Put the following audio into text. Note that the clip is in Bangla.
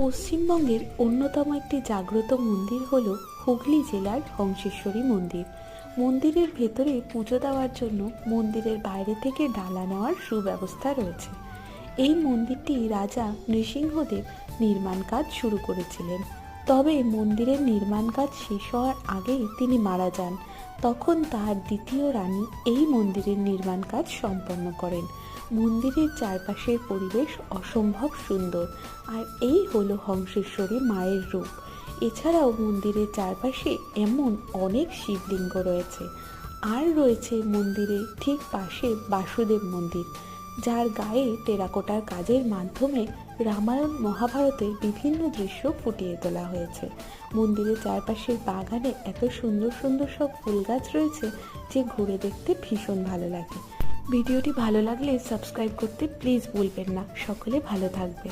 পশ্চিমবঙ্গের অন্যতম একটি জাগ্রত মন্দির হল হুগলি জেলার হংসেশ্বরী মন্দির। মন্দিরের ভেতরে পুজো দেওয়ার জন্য মন্দিরের বাইরে থেকে ডালা নেওয়ার সুব্যবস্থা রয়েছে। এই মন্দিরটি রাজা নৃসিংহদেব নির্মাণ কাজ শুরু করেছিলেন, তবে মন্দিরের নির্মাণ কাজ শেষ হওয়ার আগেই তিনি মারা যান। তখন তার দ্বিতীয় রানী এই মন্দিরের নির্মাণ কাজ সম্পন্ন করেন। মন্দিরের চারপাশের পরিবেশ অসম্ভব সুন্দর, আর এই হলো হংসেশ্বরী মায়ের রূপ। এছাড়াও মন্দিরের চারপাশে এমন অনেক শিবলিঙ্গ রয়েছে। আর রয়েছে মন্দিরের ঠিক পাশে বাসুদেব মন্দির, যার গায়ে টেরাকোটার কাজের মাধ্যমে রামায়ণ মহাভারতের বিভিন্ন দৃশ্য ফুটিয়ে তোলা হয়েছে। মন্দিরের চারপাশের বাগানে এত সুন্দর সুন্দর সব ফুল গাছ রয়েছে যে ঘুরে দেখতে ভীষণ ভালো লাগে। ভিডিওটি ভালো লাগলে সাবস্ক্রাইব করতে প্লিজ ভুলবেন না। সকলে ভালো থাকবে।